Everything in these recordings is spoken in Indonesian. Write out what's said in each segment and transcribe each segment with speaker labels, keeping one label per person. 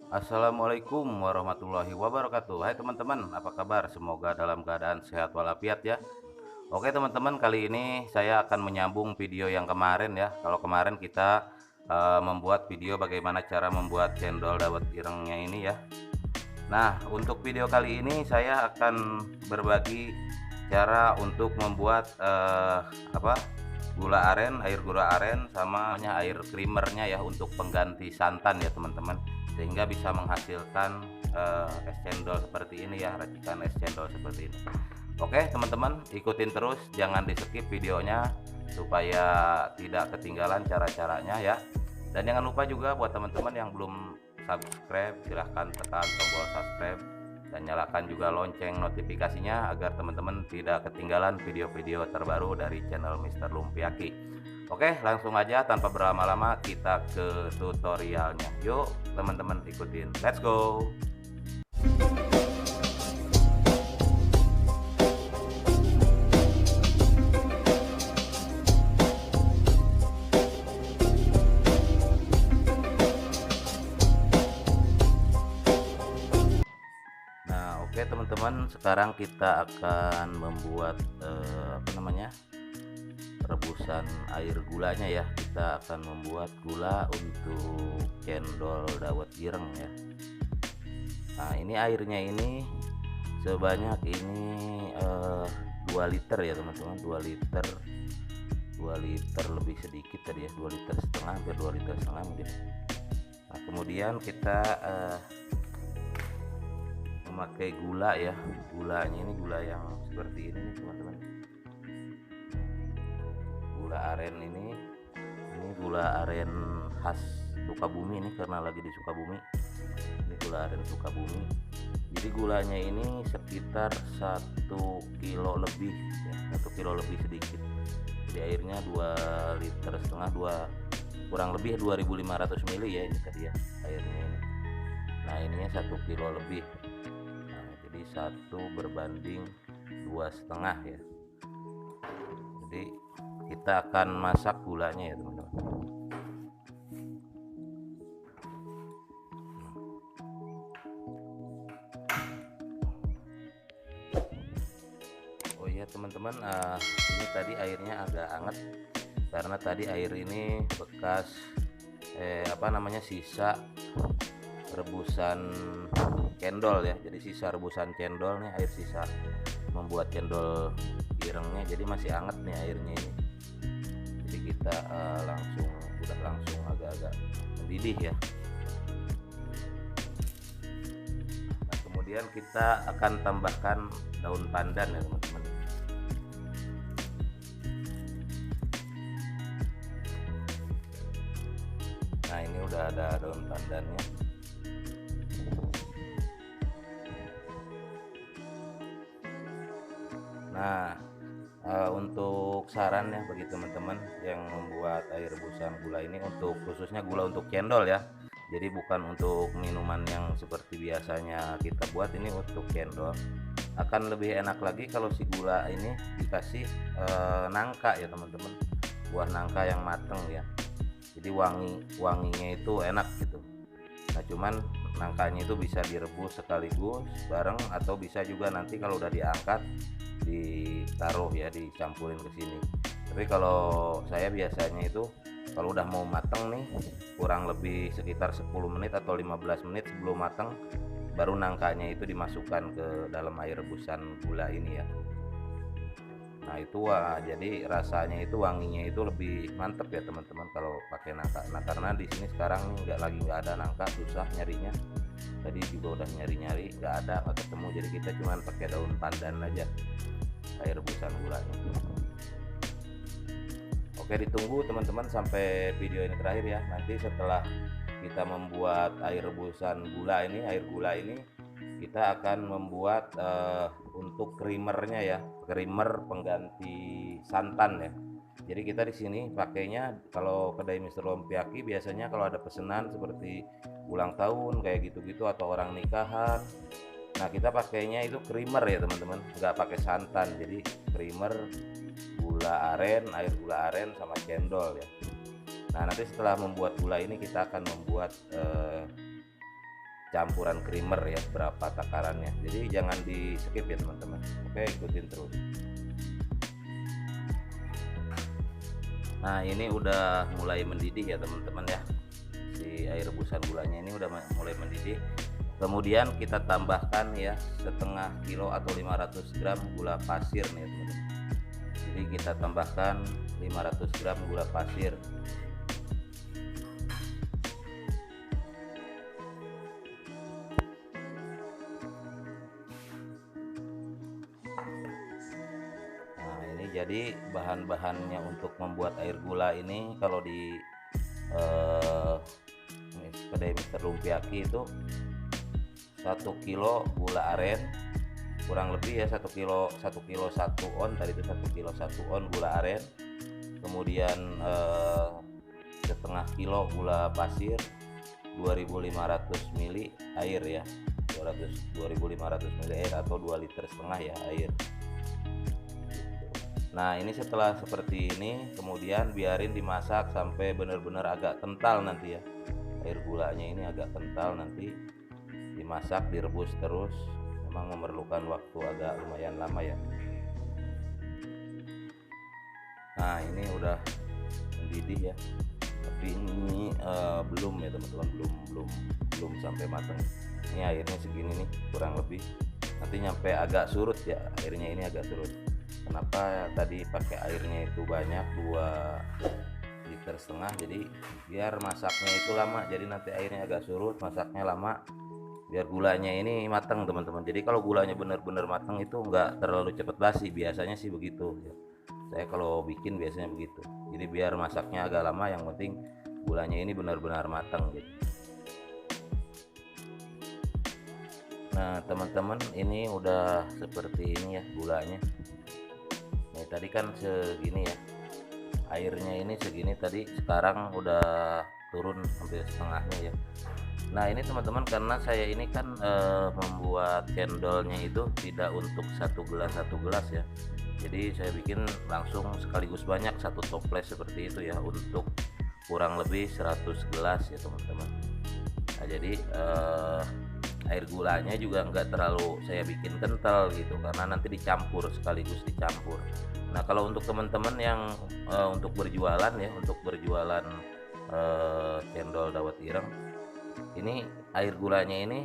Speaker 1: Assalamualaikum warahmatullahi wabarakatuh. Hai teman-teman, apa kabar? Semoga dalam keadaan sehat walafiat ya. Oke teman-teman, kali ini saya akan menyambung video yang kemarin ya. Kalau kemarin kita membuat video bagaimana cara membuat cendol dawet irengnya ini ya. Nah, untuk video kali ini saya akan berbagi cara untuk membuat gula aren, air gula aren sama air creamernya ya untuk pengganti santan ya teman-teman, sehingga bisa menghasilkan es cendol seperti ini ya, racikan es cendol seperti ini. Oke teman-teman, ikutin terus, jangan di skip videonya supaya tidak ketinggalan cara-caranya ya. Dan jangan lupa juga buat teman-teman yang belum subscribe, silahkan tekan tombol subscribe dan nyalakan juga lonceng notifikasinya agar teman-teman tidak ketinggalan video-video terbaru dari channel Mr. Lumpiaki. Oke, langsung aja tanpa berlama-lama kita ke tutorialnya. Yuk teman-teman ikutin, let's go. Nah, oke teman-teman, sekarang kita akan membuat rebusan air gulanya ya. Kita akan membuat gula untuk cendol dawet ireng ya. Nah, ini airnya ini sebanyak ini 2 liter ya teman-teman, 2 liter, 2 liter lebih sedikit tadi ya, 2 liter setengah, hampir 2 liter setengah mungkin. Nah, kemudian kita memakai gula ya. Gulanya ini gula yang seperti ini nih teman-teman, gula aren ini gula aren khas Sukabumi nih, karena lagi di Sukabumi. Ini gula aren Sukabumi, jadi gulanya ini sekitar 1 kilo lebih ya, 1 kilo lebih sedikit. Jadi airnya 2 liter setengah, kurang lebih 2500 ml ya ini tadi ya airnya ini. Nah ininya 1 kilo lebih. Nah, jadi 1 berbanding 2,5 ya. Jadi kita akan masak gulanya ya teman-teman. Oh iya teman-teman, ini tadi airnya agak hangat karena tadi air ini bekas sisa rebusan cendol ya. Jadi sisa rebusan cendol nih, air sisa membuat cendol irengnya, jadi masih hangat nih airnya ini. Jadi kita langsung agak-agak mendidih ya. Nah, kemudian kita akan tambahkan daun pandan ya teman-teman. Nah ini udah ada daun pandannya. Nah untuk saran ya bagi teman-teman yang membuat air rebusan gula ini, untuk khususnya gula untuk cendol ya, jadi bukan untuk minuman yang seperti biasanya kita buat. Ini untuk cendol akan lebih enak lagi kalau si gula ini dikasih nangka ya teman-teman, buah nangka yang mateng ya. Jadi wanginya itu enak gitu. Nah cuman nangkanya itu bisa direbus sekaligus bareng, atau bisa juga nanti kalau udah diangkat ditaruh ya, dicampurin ke sini. Tapi kalau saya biasanya itu kalau udah mau mateng nih, kurang lebih sekitar 10 menit atau 15 menit sebelum mateng, baru nangkanya itu dimasukkan ke dalam air rebusan gula ini ya. Nah itu jadi rasanya itu, wanginya itu lebih mantep ya teman-teman kalau pakai nangka. Nah karena di sini sekarang nih nggak ada nangka, susah nyarinya. Tadi juga udah nyari-nyari, nggak ketemu. Jadi kita cuman pakai daun pandan aja air rebusan gulanya. Oke, ditunggu teman-teman sampai video ini terakhir ya. Nanti setelah kita membuat air rebusan gula ini, air gula ini, kita akan membuat untuk creamernya ya, creamer pengganti santan ya. Jadi kita di sini pakainya, kalau kedai Mr. Lumpiaki biasanya kalau ada pesanan seperti ulang tahun kayak gitu-gitu atau orang nikahan, nah kita pakainya itu creamer ya teman-teman, nggak pakai santan. Jadi creamer gula aren, air gula aren sama cendol ya. Nah nanti setelah membuat gula ini kita akan membuat campuran creamer ya, berapa takarannya. Jadi jangan di skip ya teman-teman. Oke, ikutin terus. Nah, ini udah mulai mendidih ya teman-teman ya, si air rebusan gulanya ini udah mulai mendidih. Kemudian kita tambahkan ya setengah kilo atau 500 gram gula pasir nih teman-teman. Jadi kita tambahkan 500 gram gula pasir. Nah, ini jadi bahan-bahannya untuk membuat air gula ini kalau di kedai Mister Lumpiaki itu 1 kilo gula aren, kurang lebih ya 1 kilo 1 on tadi itu 1 kilo 1 on gula aren, kemudian setengah kilo gula pasir, 2500 ml air ya, 2500 ml air atau 2,5 liter ya air. Nah, ini setelah seperti ini kemudian biarin dimasak sampai benar-benar agak kental nanti ya, air gulanya ini agak kental, nanti dimasak direbus terus, memang memerlukan waktu agak lumayan lama ya. Nah, ini udah mendidih ya, tapi ini belum ya teman-teman, belum sampai matang. Ini airnya segini nih kurang lebih, nanti nyampe agak surut ya, airnya ini agak surut. Kenapa tadi pakai airnya itu banyak, 2,5 liter, jadi biar masaknya itu lama, jadi nanti airnya agak surut, masaknya lama biar gulanya ini matang teman-teman. Jadi kalau gulanya benar-benar matang itu enggak terlalu cepat basi, biasanya sih begitu ya. Saya kalau bikin biasanya begitu, jadi biar masaknya agak lama, yang penting gulanya ini benar-benar matang gitu. Nah teman-teman, ini udah seperti ini ya gulanya. Nih tadi kan segini ya, airnya ini segini tadi, sekarang udah turun hampir setengahnya ya. Nah ini teman-teman, karena saya ini kan membuat cendolnya itu tidak untuk satu gelas ya, jadi saya bikin langsung sekaligus banyak, satu toples seperti itu ya, untuk kurang lebih 100 gelas ya teman-teman. Nah jadi air gulanya juga enggak terlalu saya bikin kental gitu, karena nanti dicampur, sekaligus dicampur. Nah kalau untuk teman-teman yang untuk berjualan ya, untuk berjualan cendol dawet ireng, ini air gulanya ini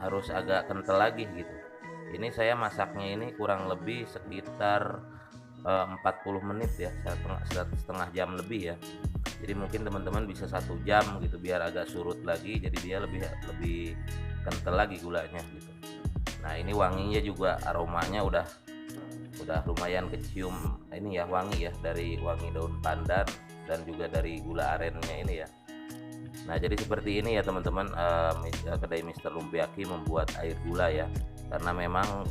Speaker 1: harus agak kental lagi gitu. Ini saya masaknya ini kurang lebih sekitar 40 menit ya, setengah jam lebih ya. Jadi mungkin teman-teman bisa 1 jam gitu, biar agak surut lagi, jadi dia lebih kental lagi gulanya gitu. Nah ini wanginya juga, aromanya udah lumayan kecium ini ya, wangi ya, dari wangi daun pandan dan juga dari gula arennya ini ya. Nah jadi seperti ini ya teman-teman, kedai Mister Lumpiaki membuat air gula ya, karena memang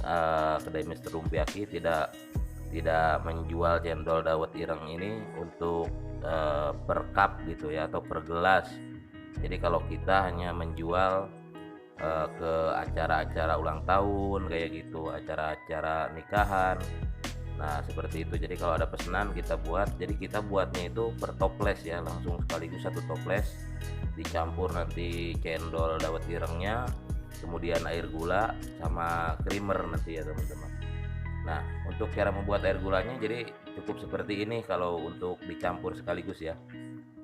Speaker 1: kedai Mister Lumpiaki tidak menjual cendol dawet ireng ini untuk per cup gitu ya, atau per gelas. Jadi kalau kita hanya menjual ke acara-acara ulang tahun kayak gitu, acara-acara nikahan, nah seperti itu. Jadi kalau ada pesanan kita buat, jadi kita buatnya itu per toples ya, langsung sekaligus 1 toples, dicampur nanti cendol dawet irengnya, kemudian air gula sama creamer nanti ya teman-teman. Nah untuk cara membuat air gulanya jadi cukup seperti ini kalau untuk dicampur sekaligus ya.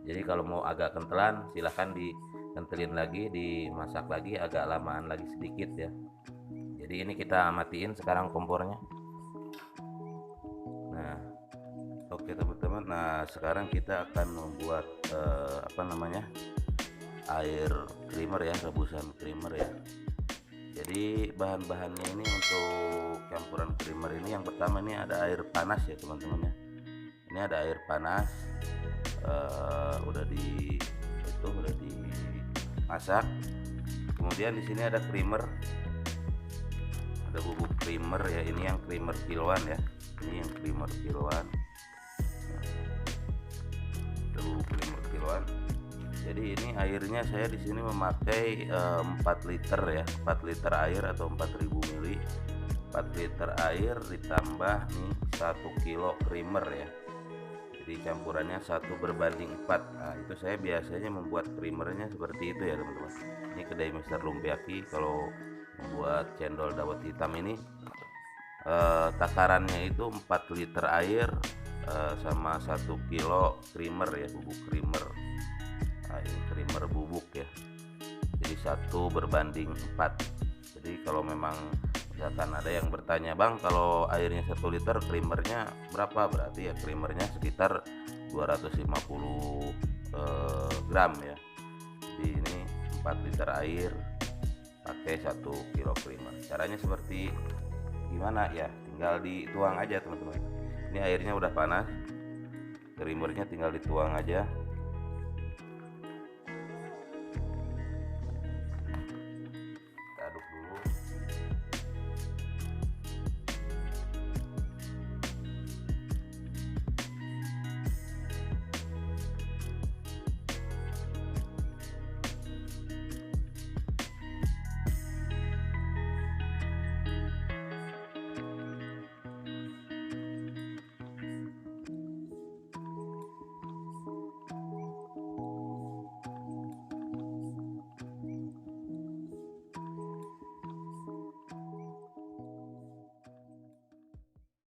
Speaker 1: Jadi kalau mau agak kentelan silahkan dikentelin lagi, dimasak lagi agak lamaan lagi sedikit ya. Jadi ini kita matiin sekarang kompornya. Nah oke teman-teman, nah sekarang kita akan membuat air creamer ya, rebusan creamer ya. Jadi bahan-bahannya ini untuk campuran creamer ini, yang pertama ini ada air panas ya teman-teman ya. Ini ada air panas, udah dimasak. Kemudian di sini ada creamer, ada bubuk creamer ya, ini yang creamer kiloan ya, ini yang creamer kiloan. Ada bubuk creamer kiloan. Jadi ini airnya saya di sini memakai 4 liter ya, 4 liter air atau 4000 ml. 4 liter air ditambah nih 1 kilo creamer ya. Jadi campurannya 1:4. Nah, itu saya biasanya membuat creamernya seperti itu ya teman-teman. Ini kedai Mister Lumpiaki kalau membuat cendol dawet hitam ini takarannya itu 4 liter air sama 1 kilo creamer ya, bubuk creamer. Nah, ini creamer bubuk ya. Jadi 1:4. Jadi kalau memang misalkan ada yang bertanya, bang kalau airnya 1 liter creamernya berapa, berarti ya creamernya sekitar 250 gram ya. Jadi ini 4 liter air pakai 1 kilo creamer. Caranya seperti gimana ya, tinggal dituang aja teman-teman. Ini airnya udah panas, creamernya tinggal dituang aja.